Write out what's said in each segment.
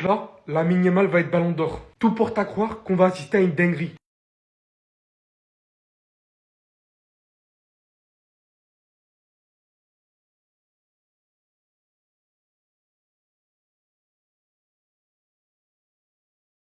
Donc là, Lamine Yamal va être ballon d'or. Tout porte à croire qu'on va assister à une dinguerie.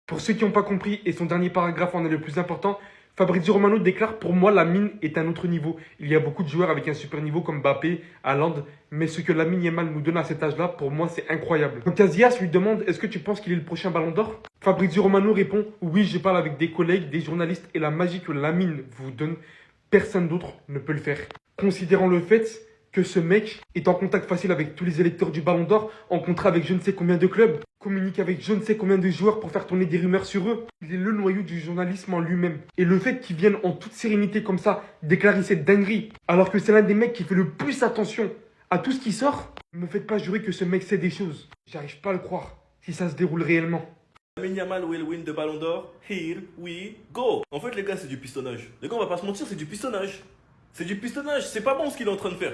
Pour ceux qui n'ont pas compris, et son dernier paragraphe en est le plus important, Fabrizio Romano déclare: pour moi, Lamine est un autre niveau. Il y a beaucoup de joueurs avec un super niveau comme Mbappé, Haaland, mais ce que Lamine Yamal nous donne à cet âge-là, pour moi, c'est incroyable. Donc Casillas lui demande: est-ce que tu penses qu'il est le prochain ballon d'or? Fabrizio Romano répond: oui, je parle avec des collègues, des journalistes, et la magie que Lamine vous donne, personne d'autre ne peut le faire. Considérant le fait que ce mec est en contact facile avec tous les électeurs du Ballon d'Or, en contrat avec je ne sais combien de clubs, communique avec je ne sais combien de joueurs pour faire tourner des rumeurs sur eux. Il est le noyau du journalisme en lui-même. Et le fait qu'il vienne en toute sérénité comme ça déclarer cette dinguerie, alors que c'est l'un des mecs qui fait le plus attention à tout ce qui sort, ne me faites pas jurer que ce mec sait des choses. J'arrive pas à le croire, si ça se déroule réellement. Lamine Yamal will win the Ballon d'Or. Here we go. En fait, les gars, c'est du pistonnage. Les gars, on va pas se mentir, c'est du pistonnage. C'est du pistonnage. C'est pas bon ce qu'il est en train de faire.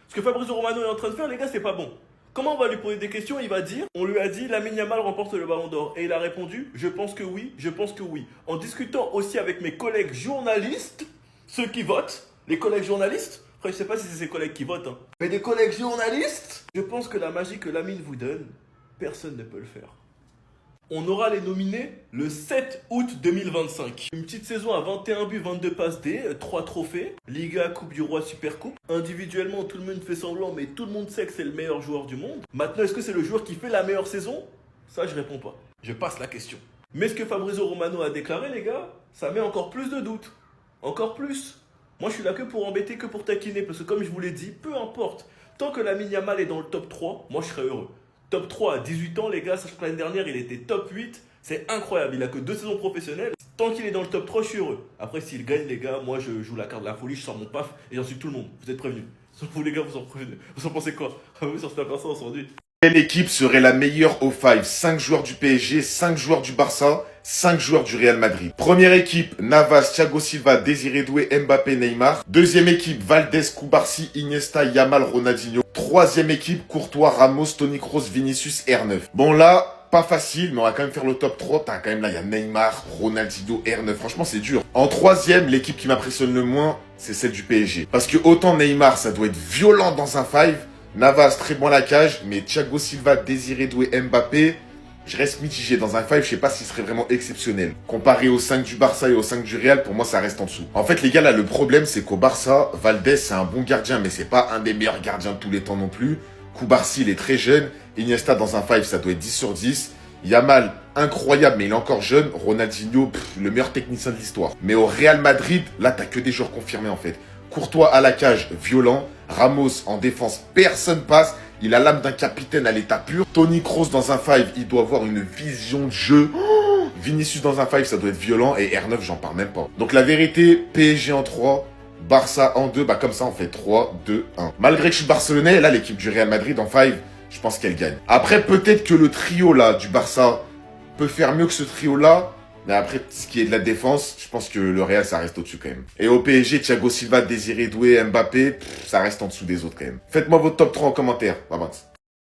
Ce que Fabrizio Romano est en train de faire, les gars, c'est pas bon. Comment on va lui poser des questions? Il va dire, on lui a dit, Lamine Yamal remporte le Ballon d'Or. Et il a répondu, je pense que oui, je pense que oui. En discutant aussi avec mes collègues journalistes, ceux qui votent, les collègues journalistes, après, je sais pas si c'est ses collègues qui votent, hein, mais des collègues journalistes, je pense que la magie que Lamine vous donne, personne ne peut le faire. On aura les nominés le 7 août 2025. Une petite saison à 21 buts, 22 passes D, 3 trophées, Liga, Coupe du Roi, Super Coupe. Individuellement, tout le monde fait semblant, mais tout le monde sait que c'est le meilleur joueur du monde. Maintenant, est-ce que c'est le joueur qui fait la meilleure saison? Ça, je réponds pas. Je passe la question. Mais ce que Fabrizio Romano a déclaré, les gars, ça met encore plus de doutes. Encore plus. Moi, je suis là que pour embêter, que pour taquiner, parce que comme je vous l'ai dit, peu importe. Tant que Lamine Yamal est dans le top 3, moi, je serais heureux. Top 3 à 18 ans, les gars, sachant que l'année dernière, il était top 8. C'est incroyable. Il a que 2 saisons professionnelles. Tant qu'il est dans le top 3, je suis heureux. Après, s'il gagne, les gars, moi, je joue la carte de la folie, je sors mon paf et j'en suis tout le monde. Vous êtes prévenus. Vous, les gars, vous en prévenez. Vous en pensez quoi? Vous, sur cette personne, on s'en dit. Quelle équipe serait la meilleure au 5? 5 joueurs du PSG, 5 joueurs du Barça, 5 joueurs du Real Madrid. Première équipe, Navas, Thiago Silva, Désiré Doué, Mbappé, Neymar. Deuxième équipe, Valdés, Koubarsi, Iniesta, Yamal, Ronaldinho. Troisième équipe, Courtois, Ramos, Toni Kroos, Vinicius, R9. Bon là, pas facile, mais on va quand même faire le top 3. T'as quand même là, il y a Neymar, Ronaldinho, R9. Franchement, c'est dur. En troisième, l'équipe qui m'impressionne le moins, c'est celle du PSG. Parce que autant Neymar, ça doit être violent dans un 5. Navas, très bon à la cage, mais Thiago Silva, Désiré Doué, Mbappé, je reste mitigé. Dans un 5, je sais pas s'il serait vraiment exceptionnel. Comparé aux 5 du Barça et aux 5 du Real, pour moi, ça reste en dessous. En fait, les gars, là, le problème, c'est qu'au Barça, Valdés, c'est un bon gardien, mais c'est pas un des meilleurs gardiens de tous les temps non plus. Koubarsi, il est très jeune. Iniesta, dans un 5, ça doit être 10 sur 10. Yamal, incroyable, mais il est encore jeune. Ronaldinho, le meilleur technicien de l'histoire. Mais au Real Madrid, là, t'as que des joueurs confirmés, en fait. Courtois à la cage, violent. Ramos en défense, personne passe. Il a l'âme d'un capitaine à l'état pur. Toni Kroos dans un 5, il doit avoir une vision de jeu. Vinicius dans un 5, ça doit être violent. Et R9, j'en parle même pas. Donc la vérité, PSG en 3, Barça en 2. Bah comme ça, on fait 3, 2, 1. Malgré que je suis barcelonais, là, l'équipe du Real Madrid en 5, je pense qu'elle gagne. Après, peut-être que le trio là du Barça peut faire mieux que ce trio là. Mais après, ce qui est de la défense, je pense que le Real, ça reste au-dessus quand même. Et au PSG, Thiago Silva, Désiré Doué, Mbappé, ça reste en dessous des autres quand même. Faites-moi votre top 3 en commentaire.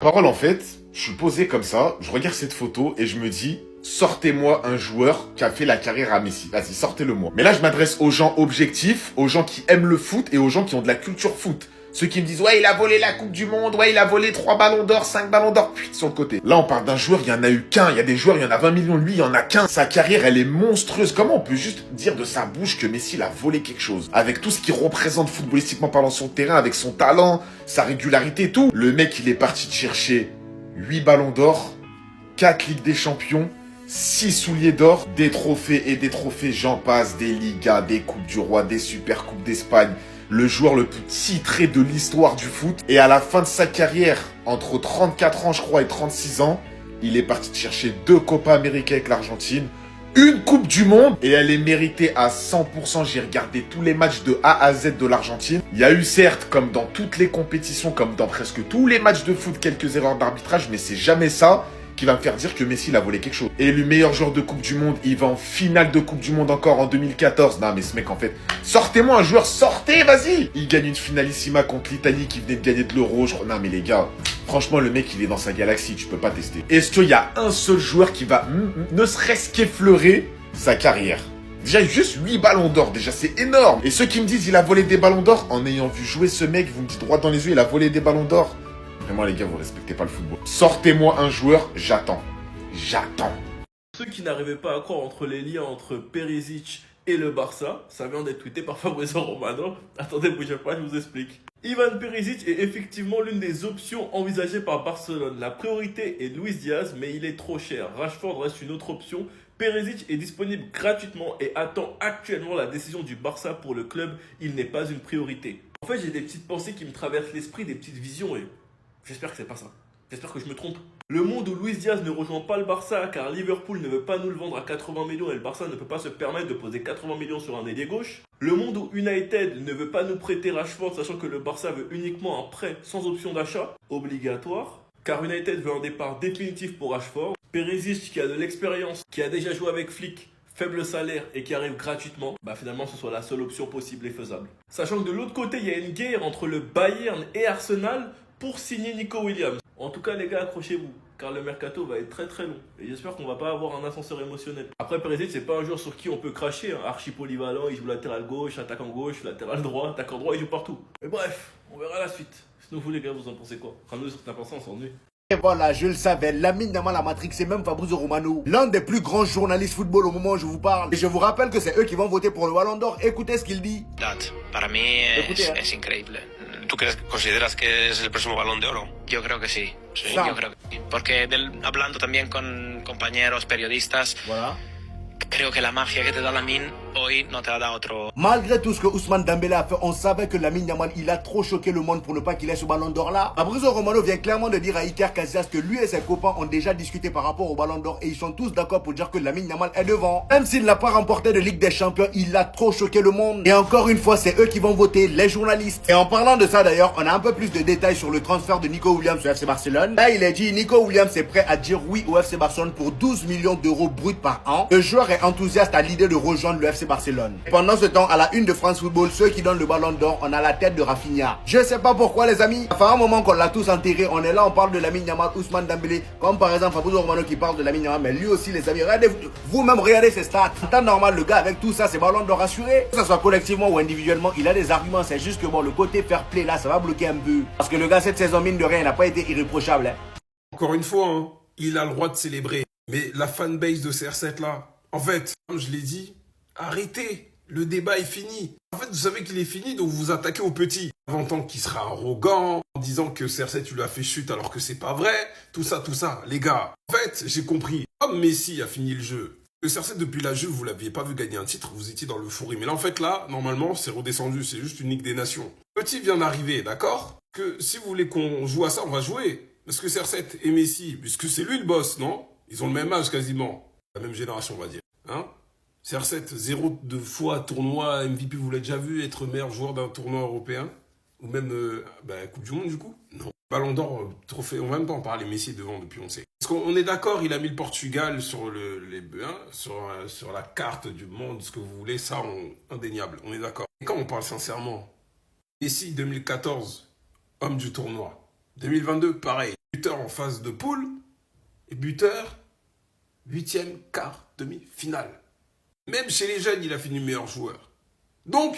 Parole en fait, je suis posé comme ça, je regarde cette photo et je me dis, sortez-moi un joueur qui a fait la carrière à Messi. Vas-y, sortez-le-moi. Mais là, je m'adresse aux gens objectifs, aux gens qui aiment le foot et aux gens qui ont de la culture foot. Ceux qui me disent, ouais, il a volé la Coupe du Monde, ouais, il a volé 3 ballons d'or, 5 ballons d'or, puis sur le côté. Là, on parle d'un joueur, il y en a eu qu'un. Il y a des joueurs, il y en a 20 millions. Lui, il y en a qu'un. Sa carrière, elle est monstrueuse. Comment on peut juste dire de sa bouche que Messi, il a volé quelque chose? Avec tout ce qu'il représente footballistiquement parlant sur le terrain, avec son talent, sa régularité et tout. Le mec, il est parti chercher 8 ballons d'or, 4 Ligues des Champions, 6 souliers d'or, des trophées et des trophées, j'en passe, des Ligas, des Coupes du Roi, des Super Coupes d'Espagne. Le joueur le plus titré de l'histoire du foot. Et à la fin de sa carrière, entre 34 ans je crois et 36 ans, il est parti chercher 2 Copa América avec l'Argentine, une Coupe du Monde, et elle est méritée à 100%. J'ai regardé tous les matchs de A à Z de l'Argentine. Il y a eu certes, comme dans toutes les compétitions, comme dans presque tous les matchs de foot, quelques erreurs d'arbitrage, mais c'est jamais ça qui va me faire dire que Messi, il a volé quelque chose. Élu meilleur joueur de Coupe du Monde, il va en finale de Coupe du Monde encore en 2014. Non, mais ce mec, en fait, sortez-moi un joueur, sortez, vas-y. Il gagne une finalissima contre l'Italie qui venait de gagner de l'Euro. Non, mais les gars, franchement, le mec, il est dans sa galaxie, tu peux pas tester. Est-ce qu'il y a un seul joueur qui va ne serait-ce qu'effleurer sa carrière? Déjà, juste 8 ballons d'or, déjà, c'est énorme. Et ceux qui me disent il a volé des ballons d'or, en ayant vu jouer ce mec, vous me dites droit dans les yeux, il a volé des ballons d'or. Vraiment, les gars, vous respectez pas le football. Sortez-moi un joueur, j'attends. J'attends. Ceux qui n'arrivaient pas à croire entre les liens entre Perisic et le Barça, ça vient d'être tweeté par Fabrizio Romano. Attendez, bougez pas, je vous explique. Ivan Perisic est effectivement l'une des options envisagées par Barcelone. La priorité est Luis Diaz, mais il est trop cher. Rashford reste une autre option. Perisic est disponible gratuitement et attend actuellement la décision du Barça pour le club. Il n'est pas une priorité. En fait, j'ai des petites pensées qui me traversent l'esprit, des petites visions et j'espère que c'est pas ça. J'espère que je me trompe. Le monde où Luis Diaz ne rejoint pas le Barça car Liverpool ne veut pas nous le vendre à 80 millions et le Barça ne peut pas se permettre de poser 80 millions sur un ailier gauche. Le monde où United ne veut pas nous prêter Rashford sachant que le Barça veut uniquement un prêt sans option d'achat obligatoire. Car United veut un départ définitif pour Rashford. Perisic qui a de l'expérience, qui a déjà joué avec Flick, faible salaire et qui arrive gratuitement, finalement ce soit la seule option possible et faisable. Sachant que de l'autre côté, il y a une guerre entre le Bayern et Arsenal pour signer Nico Williams. En tout cas les gars, accrochez-vous, car le mercato va être très très long. Et j'espère qu'on va pas avoir un ascenseur émotionnel. Après Perisic, c'est pas un joueur sur qui on peut cracher, archi polyvalent, il joue latéral gauche, attaquant gauche, latéral droit, attaquant droit, il joue partout. Mais bref, on verra la suite. Sinon vous les gars, vous en pensez quoi? Enfin nous, certains pensants, on s'ennuie. Et voilà, je le savais, Lamine Yamal la Matrix, c'est même Fabrizio Romano, l'un des plus grands journalistes football au moment où je vous parle. Et je vous rappelle que c'est eux qui vont voter pour le Ballon d'Or. Écoutez ce qu'il dit. Para mí es increíble. ¿Tú consideras que es el próximo Balón de Oro? Yo creo que sí. Yo creo que sí. Porque hablando también con compañeros periodistas, Voilà. creo que la magia que te da Lamine hoy no te la da otro. Malgré tout ce que Ousmane Dembélé a fait, on savait que Lamine Yamal, il a trop choqué le monde pour ne pas qu'il ait ce Ballon d'Or là. Fabrizio Romano vient clairement de dire à Iker Casillas que lui et ses copains ont déjà discuté par rapport au Ballon d'Or et ils sont tous d'accord pour dire que Lamine Yamal est devant. Même s'il n'a pas remporté de Ligue des Champions, il a trop choqué le monde. Et encore une fois, c'est eux qui vont voter, les journalistes. Et en parlant de ça d'ailleurs, on a un peu plus de détails sur le transfert de Nico Williams au FC Barcelone. Là, il est dit, Nico Williams est prêt à dire oui au FC Barcelone pour 12 millions d'euros bruts par an. Le joueur est enthousiaste à l'idée de rejoindre le FC Barcelone. Pendant ce temps, à la une de France Football, ceux qui donnent le Ballon d'Or, on a la tête de Rafinha. Je sais pas pourquoi les amis, ça fait un moment qu'on l'a tous enterré, on est là, on parle de Lamine Yamal, Ousmane Dembélé, comme par exemple Fabrizio Romano qui parle de Lamine Yamal, mais lui aussi les amis, regardez, vous-même regardez ses stats. C'est temps normal, le gars avec tout ça, c'est Ballon d'Or assuré. Que ce soit collectivement ou individuellement, il a des arguments, c'est juste que bon, le côté fair play là, ça va bloquer un peu. Parce que le gars cette saison, mine de rien, il n'a pas été irréprochable. Hein. Encore une fois, hein, il a le droit de célébrer. Mais la fanbase de CR7 là, en fait, comme je l'ai dit, arrêtez. Le débat est fini. En fait, vous savez qu'il est fini, donc vous vous attaquez au petit. Inventant qu'il sera arrogant, en disant que CR7 tu lui as fait chute alors que c'est pas vrai. Tout ça. Les gars, en fait, j'ai compris. Comme Messi a fini le jeu, le CR7 depuis la Juve, vous l'aviez pas vu gagner un titre, vous étiez dans l'euphorie. Mais là, en fait, là, normalement, c'est redescendu, c'est juste une Ligue des Nations. Petit vient d'arriver, d'accord? Que si vous voulez qu'on joue à ça, on va jouer. Parce que CR7 et Messi, puisque c'est lui le boss, non? Ils ont le même âge quasiment. La même génération, on va dire. Hein? CR7, 0 de fois tournoi MVP, vous l'avez déjà vu, être meilleur joueur d'un tournoi européen? Ou même Coupe du Monde du coup? Non. Ballon d'Or, trophée, on va même pas en parler, Messi est devant depuis on sait. Parce qu'on est d'accord, il a mis le Portugal sur, sur la carte du monde, ce que vous voulez, ça, indéniable, on est d'accord. Et quand on parle sincèrement, Messi 2014, homme du tournoi. 2022, pareil, buteur en phase de poule, et buteur, 8e, quart, demi-finale. Même chez les jeunes, il a fini meilleur joueur. Donc,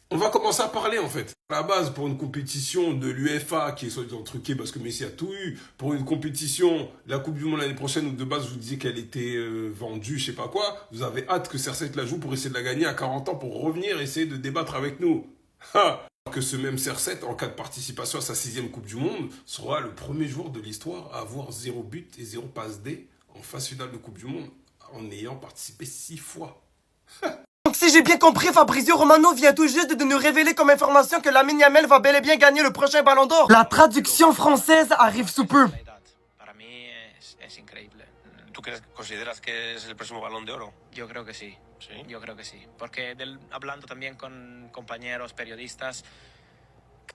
on va commencer à parler en fait. À la base, pour une compétition de l'UEFA qui est soi-disant truquée parce que Messi a tout eu, pour une compétition, la Coupe du Monde l'année prochaine où de base je vous disais qu'elle était vendue, je sais pas quoi, vous avez hâte que CR7 la joue pour essayer de la gagner à 40 ans pour revenir essayer de débattre avec nous. Alors que ce même CR7, en cas de participation à sa 6e Coupe du Monde, sera le premier joueur de l'histoire à avoir 0 but et 0 passe D en phase finale de Coupe du Monde en ayant participé 6 fois. Donc si j'ai bien compris, Fabrizio Romano vient tout juste de nous révéler comme information que Lamine Yamal va bel et bien gagner le prochain Ballon d'Or. La traduction française arrive sous peu. Para mí es increíble. ¿Tú consideras que es el próximo Balón de Oro? Yo creo que sí. ¿Sí? Yo creo que sí. Porque hablando también con compañeros periodistas,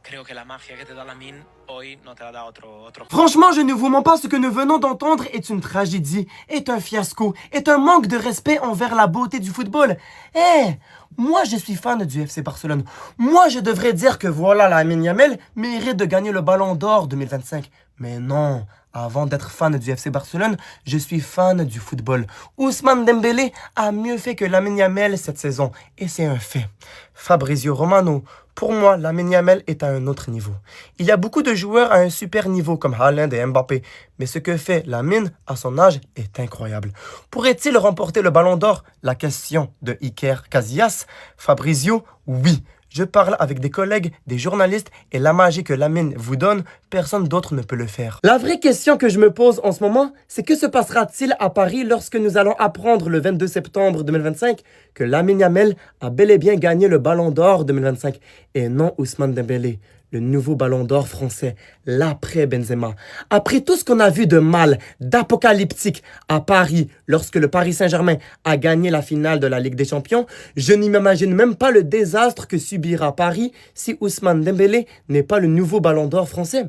Creo que la magia que te da Lamine hoy no te la da otro. Franchement, je ne vous mens pas, ce que nous venons d'entendre est une tragédie, est un fiasco, est un manque de respect envers la beauté du football. Moi je suis fan du FC Barcelone. Moi je devrais dire que voilà, Lamine Yamal mérite de gagner le Ballon d'Or 2025. Mais non, avant d'être fan du FC Barcelone, je suis fan du football. Ousmane Dembélé a mieux fait que Lamine Yamal cette saison, et c'est un fait. Fabrizio Romano, pour moi, Lamine Yamal est à un autre niveau. Il y a beaucoup de joueurs à un super niveau comme Haaland et Mbappé, mais ce que fait Lamine à son âge est incroyable. Pourrait-il remporter le Ballon d'Or? La question de Iker Casillas. Fabrizio, oui. Je parle avec des collègues, des journalistes, et la magie que Lamine vous donne, personne d'autre ne peut le faire. La vraie question que je me pose en ce moment, c'est que se passera-t-il à Paris lorsque nous allons apprendre le 22 septembre 2025 que Lamine Yamal a bel et bien gagné le Ballon d'Or 2025 et non Ousmane Dembélé, le nouveau Ballon d'Or français, l'après Benzema. Après tout ce qu'on a vu de mal, d'apocalyptique à Paris, lorsque le Paris Saint-Germain a gagné la finale de la Ligue des Champions, je n'imagine même pas le désastre que subira Paris si Ousmane Dembélé n'est pas le nouveau Ballon d'Or français.